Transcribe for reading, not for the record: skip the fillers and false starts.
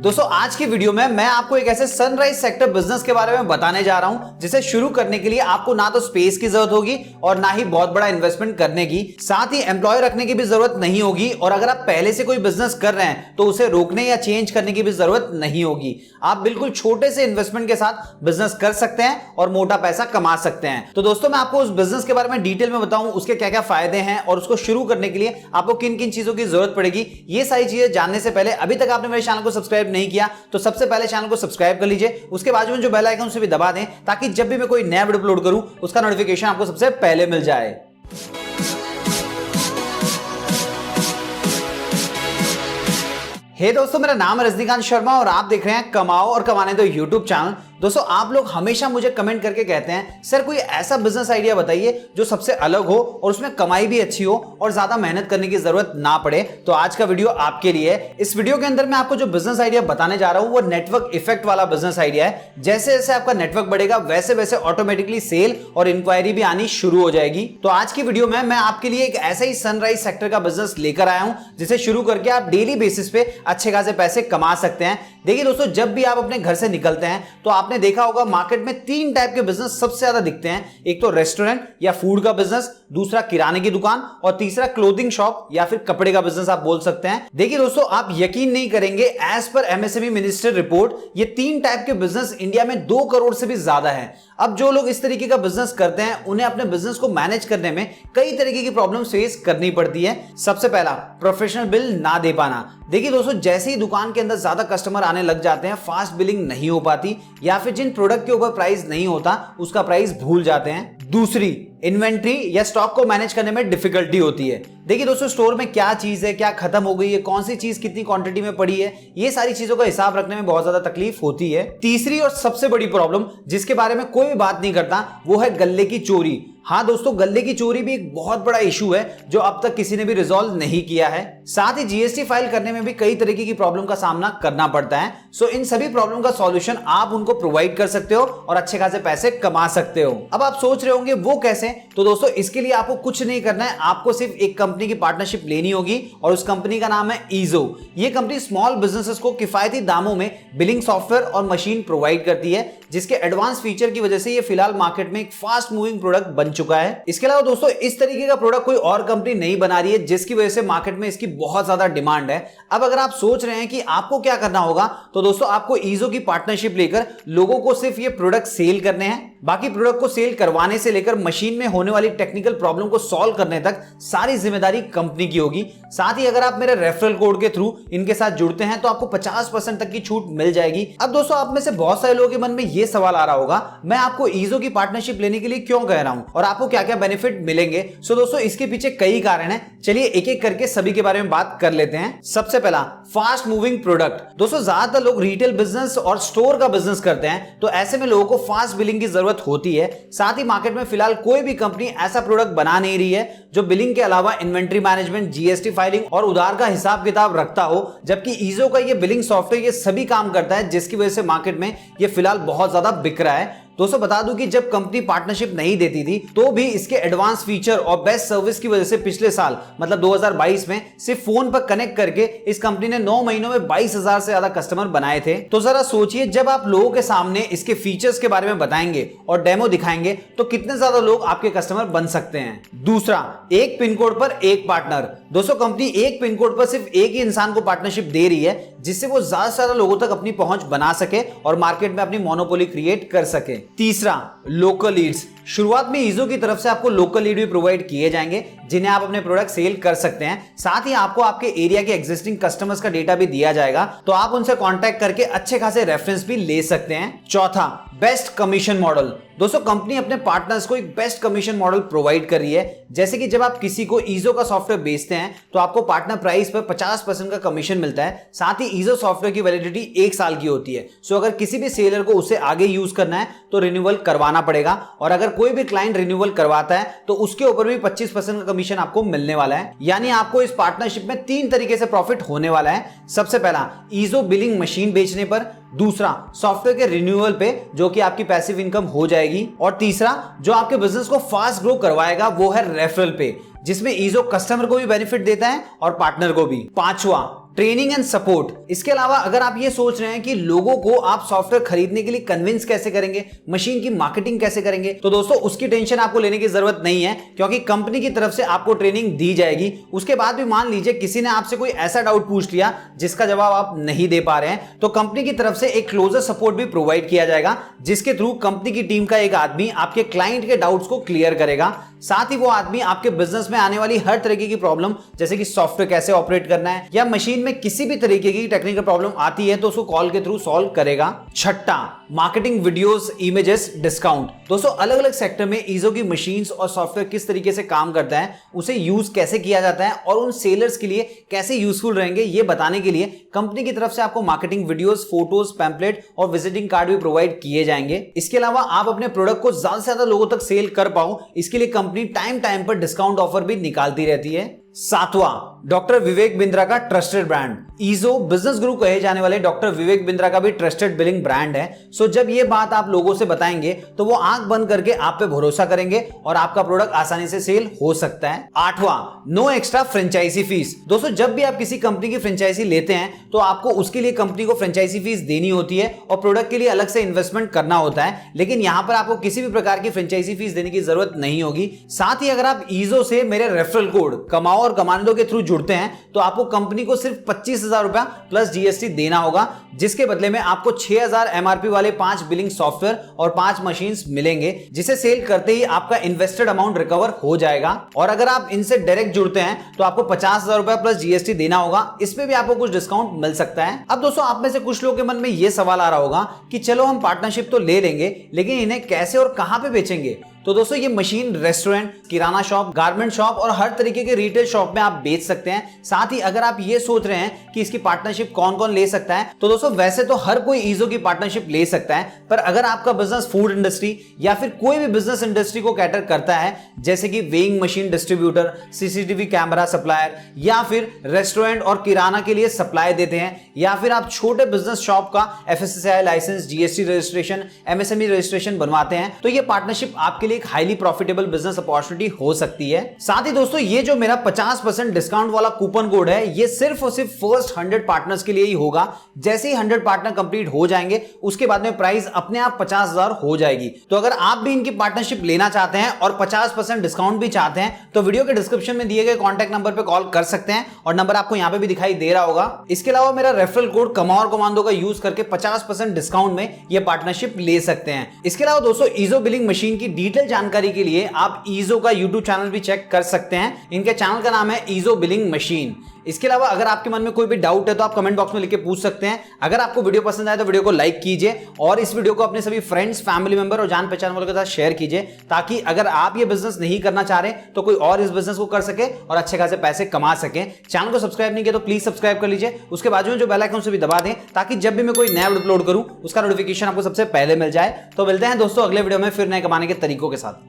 दोस्तों आज की वीडियो में मैं आपको एक ऐसे सनराइज सेक्टर बिजनेस के बारे में बताने जा रहा हूं जिसे शुरू करने के लिए आपको ना तो स्पेस की जरूरत होगी और ना ही बहुत बड़ा इन्वेस्टमेंट करने की, साथ ही एम्प्लॉय रखने की भी जरूरत नहीं होगी। और अगर आप पहले से कोई बिजनेस कर रहे हैं तो उसे रोकने या चेंज करने की भी जरूरत नहीं होगी। आप बिल्कुल छोटे से इन्वेस्टमेंट के साथ बिजनेस कर सकते हैं और मोटा पैसा कमा सकते हैं। तो दोस्तों मैं आपको उस बिजनेस के बारे में डिटेल में बताऊं, उसके क्या क्या फायदे हैं और उसको शुरू करने के लिए आपको किन किन चीजों की जरूरत पड़ेगी। ये सारी चीजें जानने से पहले अभी तक आपने मेरे चैनल को सब्सक्राइब नहीं किया तो सबसे पहले चैनल को सब्सक्राइब कर लीजिए, उसके बाजू में जो बेल आइकन उसे भी दबा दें ताकि जब भी मैं कोई नया वीडियो अपलोड करूं उसका नोटिफिकेशन आपको सबसे पहले मिल जाए। हे दोस्तों, मेरा नाम है रजनीकांत शर्मा और आप देख रहे हैं कमाओ और कमाने दो यूट्यूब चैनल। दोस्तों आप लोग हमेशा मुझे कमेंट करके कहते हैं सर कोई ऐसा बिजनेस आइडिया बताइए जो सबसे अलग हो और उसमें कमाई भी अच्छी हो और ज्यादा मेहनत करने की जरूरत ना पड़े। तो आज का वीडियो आपके लिए है। इस वीडियो के अंदर मैं आपको जो बिजनेस आइडिया बताने जा रहा हूं वो नेटवर्क इफेक्ट वाला बिजनेस आइडिया है। जैसे जैसे आपका नेटवर्क बढ़ेगा वैसे वैसे ऑटोमेटिकली सेल और इंक्वायरी भी आनी शुरू हो जाएगी। तो आज की वीडियो में मैं आपके लिए एक ऐसा ही सनराइज सेक्टर का बिजनेस लेकर आया हूं जिसे शुरू करके आप डेली बेसिस पे अच्छे खासे पैसे कमा सकते हैं। देखिए दोस्तों, जब भी आप अपने घर से निकलते हैं तो आपने देखा होगा मार्केट में तीन टाइप के बिजनेस सबसे ज्यादा दिखते हैं। एक तो रेस्टोरेंट या फूड का बिजनेस, दूसरा किराने की दुकान और तीसरा क्लोथिंग शॉप या फिर कपड़े का बिजनेस आप बोल सकते हैं। देखिए दोस्तों, आप यकीन नहीं करेंगे, as per MSME minister report ये तीन टाइप के बिजनेस इंडिया में 2 करोड़ से भी ज्यादा है। अब जो लोग इस तरीके का बिजनेस करते हैं उन्हें अपने बिजनेस को मैनेज करने में कई तरीके की प्रॉब्लम फेस करनी पड़ती है। सबसे पहला, प्रोफेशनल बिल ना दे पाना। देखिए दोस्तों, जैसे ही दुकान के अंदर ज्यादा कस्टमर आने लग जाते हैं फास्ट बिलिंग नहीं हो पाती या फिर जिन प्रोडक्ट के ऊपर प्राइस नहीं होता उसका प्राइस भूल जाते हैं। दूसरी, इन्वेंट्री या स्टॉक को मैनेज करने में डिफिकल्टी होती है। देखिए दोस्तों, स्टोर में क्या चीज है, क्या खत्म हो गई है, कौन सी चीज कितनी क्वांटिटी में पड़ी है, ये सारी चीजों का हिसाब रखने में बहुत ज्यादा तकलीफ होती है। तीसरी और सबसे बड़ी प्रॉब्लम जिसके बारे में कोई बात नहीं करता वो है गल्ले की चोरी। हाँ दोस्तों, गल्ले की चोरी भी एक बहुत बड़ा इशू है जो अब तक किसी ने भी रिजॉल्व नहीं किया है। साथ ही जीएसटी फाइल करने में भी कई तरीके की प्रॉब्लम का सामना करना पड़ता है। सो इन सभी प्रॉब्लम का सॉल्यूशन आप उनको प्रोवाइड कर सकते हो और अच्छे खासे पैसे कमा सकते हो। अब आप सोच रहे होंगे वो कैसे? तो दोस्तों इसके लिए आपको कुछ नहीं करना है, आपको सिर्फ एक कंपनी की पार्टनरशिप लेनी होगी और उस कंपनी का नाम है ईजो। ये कंपनी स्मॉल बिजनेसेस को किफायती दामों में बिलिंग सॉफ्टवेयर और मशीन प्रोवाइड करती है जिसके एडवांस फीचर की वजह से ये फिलहाल मार्केट में एक फास्ट मूविंग प्रोडक्ट बन चुका है। इसके अलावा दोस्तों इस तरीके का प्रोडक्ट कोई और कंपनी नहीं बना रही है जिसकी वजह से मार्केट में इसकी बहुत ज्यादा डिमांड है। अब अगर आप सोच रहे हैं कि आपको क्या करना होगा तो दोस्तों आपको ईजो की पार्टनरशिप लेकर लोगों को सिर्फ ये प्रोडक्ट सेल करने हैं। बाकी प्रोडक्ट को सेल करवाने से लेकर मशीन में होने वाली टेक्निकल प्रॉब्लम को सॉल्व करने तक सारी जिम्मेदारी कंपनी की होगी। साथ ही अगर आप मेरे रेफरल कोड के थ्रू इनके साथ जुड़ते हैं तो आपको 50% तक की छूट मिल जाएगी। अब दोस्तों आप में से बहुत सारे लोगों के मन में ये सवाल आ रहा होगा, मैं आपको ईजो की पार्टनरशिप लेने के लिए क्यों कह रहा हूं और आपको क्या क्या बेनिफिट मिलेंगे। सो दोस्तों इसके पीछे कई कारण हैं, चलिए एक एक करके सभी के बारे में बात कर लेते हैं। सबसे पहला, फास्ट मूविंग प्रोडक्ट। दोस्तों ज्यादातर लोग रिटेल बिजनेस और स्टोर का बिजनेस करते हैं तो ऐसे में लोगों को फास्ट बिलिंग की जरूरत होती है। साथ ही मार्केट में फिलहाल कोई भी कंपनी ऐसा प्रोडक्ट बना नहीं रही है जो बिलिंग के अलावा इन्वेंट्री मैनेजमेंट, जीएसटी फाइलिंग और उधार का हिसाब किताब रखता हो, जबकि ईजो का ये बिलिंग सॉफ्टवेयर ये सभी काम करता है जिसकी वजह से मार्केट में ये फिलहाल बहुत ज्यादा बिक रहा है। दोस्तों बता दूं कि जब कंपनी पार्टनरशिप नहीं देती थी तो भी इसके एडवांस फीचर और बेस्ट सर्विस की वजह से पिछले साल मतलब 2022 में सिर्फ फोन पर कनेक्ट करके इस कंपनी ने 9 महीनों में 22,000 से ज्यादा कस्टमर बनाए थे। तो जरा सोचिए, जब आप लोगों के सामने इसके फीचर्स के बारे में बताएंगे और डेमो दिखाएंगे तो कितने ज्यादा लोग आपके कस्टमर बन सकते हैं। दूसरा, एक पिन कोड पर एक पार्टनर। दोस्तों कंपनी एक पिन कोड पर सिर्फ एक ही इंसान को पार्टनरशिप दे रही है जिससे वो ज्यादा से ज्यादा लोगों तक अपनी पहुंच बना सके और मार्केट में अपनी मोनोपोली क्रिएट कर सके। तीसरा, लोकल लीड्स। शुरुआत में ईजो की तरफ से आपको लोकल लीड भी प्रोवाइड किए जाएंगे जिन्हें आप अपने प्रोडक्ट सेल कर सकते हैं। साथ ही आपको आपके एरिया के एग्जिस्टिंग कस्टमर्स का डेटा भी दिया जाएगा तो आप उनसे कांटेक्ट करके अच्छे खासे रेफरेंस भी ले सकते हैं। चौथा, बेस्ट कमीशन मॉडल। दोस्तों कंपनी अपने पार्टनर्स को एक बेस्ट कमीशन मॉडल प्रोवाइड कर रही है, जैसे कि जब आप किसी को ईजो का सॉफ्टवेयर बेचते हैं तो आपको पार्टनर प्राइस पर 50% का कमीशन मिलता है। साथ ही ईजो सॉफ्टवेयर की वैलिडिटी 1 साल की होती है। सो अगर किसी भी सेलर को उसे आगे यूज करना है तो रिन्यूअल करवाना पड़ेगा और अगर कोई भी क्लाइंट रिन्यूअल करवाता है तो उसके ऊपर भी 25% का कमीशन आपको मिलने वाला है। यानी आपको इस पार्टनरशिप में 3 तरीके से प्रॉफिट होने वाला है। सबसे पहला, ईजो बिलिंग मशीन बेचने पर। दूसरा, सॉफ्टवेयर के रिन्यूअल पे जो कि आपकी पैसिव इनकम हो जाएगी। और तीसरा, जो आपके बिजनेस को फास्ट ग्रो करवाएगा वो है रेफरल पे, जिसमें ईजो कस्टमर को भी बेनिफिट देता है और पार्टनर को भी। पांचवा, ट्रेनिंग एंड सपोर्ट। इसके अलावा अगर आप ये सोच रहे हैं कि लोगों को आप सॉफ्टवेयर खरीदने के लिए कन्विंस कैसे करेंगे, मशीन की मार्केटिंग कैसे करेंगे, तो दोस्तों उसकी टेंशन आपको लेने की जरूरत नहीं है, क्योंकि कंपनी की तरफ से आपको ट्रेनिंग दी जाएगी। उसके बाद भी मान लीजिए किसी ने आपसे कोई ऐसा डाउट पूछ लिया जिसका जवाब आप नहीं दे पा रहे हैं, तो कंपनी की तरफ से एक क्लोजर सपोर्ट भी प्रोवाइड किया जाएगा, जिसके थ्रू कंपनी की टीम का एक आदमी आपके क्लाइंट के डाउट्स को क्लियर करेगा। साथ ही वो आदमी आपके बिजनेस में आने वाली हर तरीके की प्रॉब्लम, जैसे कि सॉफ्टवेयर कैसे ऑपरेट करना है या मशीन में किसी भी तरीके की टेक्निकल प्रॉब्लम आती है, तो उसको कॉल के थ्रू सॉल्व करेगा। छठा, मार्केटिंग वीडियोस, इमेजेस, डिस्काउंट। दोस्तों अलग अलग सेक्टर में ईजो की मशीन्स और सॉफ्टवेयर किस तरीके से काम करता है, उसे यूज कैसे किया जाता है और उन सेलर्स के लिए कैसे यूजफुल रहेंगे, ये बताने के लिए कंपनी की तरफ से आपको मार्केटिंग वीडियोस, फोटोज, पैम्पलेट और विजिटिंग कार्ड भी प्रोवाइड किए जाएंगे। इसके अलावा आप अपने प्रोडक्ट को ज्यादा से ज्यादा लोगों तक सेल कर पाओ, इसके लिए कंपनी टाइम टाइम पर डिस्काउंट ऑफर भी निकालती रहती है। सातवां, डॉक्टर विवेक बिंद्रा का ट्रस्टेड ब्रांड। ईजो बिजनेस गुरु कहे जाने वाले डॉक्टर विवेक बिंद्रा का भी ट्रस्टेड बिलिंग ब्रांड है। सो जब ये बात आप लोगों से बताएंगे तो वो आंख बंद करके आप पे भरोसा करेंगे और आपका प्रोडक्ट आसानी से सेल हो सकता है। आठवां, नो एक्स्ट्रा फ्रेंचाइजी फीस। दोस्तों जब भी आप किसी कंपनी की फ्रेंचाइजी लेते हैं तो आपको उसके लिए कंपनी को फ्रेंचाइजी फीस देनी होती है और प्रोडक्ट के लिए अलग से इन्वेस्टमेंट करना होता है, लेकिन यहां पर आपको किसी भी प्रकार की फ्रेंचाइजी फीस देने की जरूरत नहीं होगी। साथ ही अगर आप ईजो से मेरे रेफरल कोड कमाओ और कमाने दो के थ्रू जुड़ते हैं तो आपको कंपनी को सिर्फ 25,000 रुपया प्लस जीएसटी देना होगा, जिसके बदले में आपको 6,000 एमआरपी वाले 5 बिलिंग सॉफ्टवेयर और 5 मशीन्स मिलेंगे, जिसे सेल करते ही आपका इन्वेस्टेड अमाउंट रिकवर हो जाएगा। और अगर आप इनसे डायरेक्ट जुड़ते हैं तो आपको 50,000 रुपया प्लस जीएसटी देना होगा, इसमें भी आपको कुछ डिस्काउंट मिल सकता है। अब दोस्तों आप में से कुछ लोगों के मन में यह सवाल आ रहा होगा कि चलो हम पार्टनरशिप तो ले लेंगे, लेकिन इन्हें कैसे और कहां पे बेचेंगे। तो दोस्तों ये मशीन रेस्टोरेंट, किराना शॉप, गारमेंट शॉप और हर तरीके के रिटेल शॉप में आप बेच सकते हैं। साथ ही अगर आप ये सोच रहे हैं कि इसकी पार्टनरशिप कौन कौन ले सकता है, तो दोस्तों वैसे तो हर कोई ईजो की पार्टनरशिप ले सकता है, पर अगर आपका बिजनेस फूड इंडस्ट्री या फिर कोई भी बिजनेस इंडस्ट्री को कैटर करता है, जैसे कि weighing machine distributor, CCTV camera supplier या फिर रेस्टोरेंट और किराना के लिए सप्लाई देते हैं, या फिर आप छोटे बिजनेस शॉप का FSSI license, GST registration, MSME registration बनवाते हैं, तो ये पार्टनरशिप आपके एक हाईली प्रॉफिटेबल बिजनेस अपॉर्चुनिटी हो सकती है। साथ ही दोस्तों ये जो मेरा 50% डिस्काउंट वाला कूपन कोड है, ये सिर्फ और सिर्फ फर्स्ट 100 पार्टनर्स के लिए ही होगा। जैसे ही 100 पार्टनर कंप्लीट हो जाएंगे उसके बाद में प्राइस अपने आप 50,000 हो जाएगी। तो अगर आप भी इनकी पार्टनरशिप लेना चाहते हैं और 50% डिस्काउंट भी चाहते हैं तो वीडियो के डिस्क्रिप्शन में दिए गए कॉन्टैक्ट नंबर पर कॉल कर सकते हैं और नंबर आपको यहां पे भी दिखाई दे रहा होगा। इसके अलावा मेरा रेफरल कोड कमाओ और कमांडो का यूज करके 50% डिस्काउंट में यह पार्टनरशिप ले सकते हैं। इसके अलावा दोस्तों ईजो बिलिंग मशीन की डिटेल जानकारी के लिए आप ईजो का यूट्यूब चैनल भी चेक कर सकते हैं। इनके चैनल का नाम है ईजो बिलिंग मशीन। इसके अलावा अगर आपके मन में कोई भी डाउट है तो आप कमेंट बॉक्स में लिख के पूछ सकते हैं। अगर आपको वीडियो पसंद आए तो वीडियो को लाइक कीजिए और इस वीडियो को अपने सभी फ्रेंड्स, फैमिली मेंबर और जान पहचान वालों के साथ शेयर कीजिए, ताकि अगर आप ये बिजनेस नहीं करना चाह रहे तो कोई और इस बिजनेस को कर सके और अच्छे खासे पैसे कमा सके। चैनल को सब्सक्राइब नहीं किया तो प्लीज सब्सक्राइब कर लीजिए, उसके बाजू में जो बेल आइकन से भी दबा दें, ताकि जब भी मैं कोई नया अपलोड करूं उसका नोटिफिकेशन आपको सबसे पहले मिल जाए। तो मिलते हैं दोस्तों अगले वीडियो में फिर नए कमाने के तरीकों के साथ।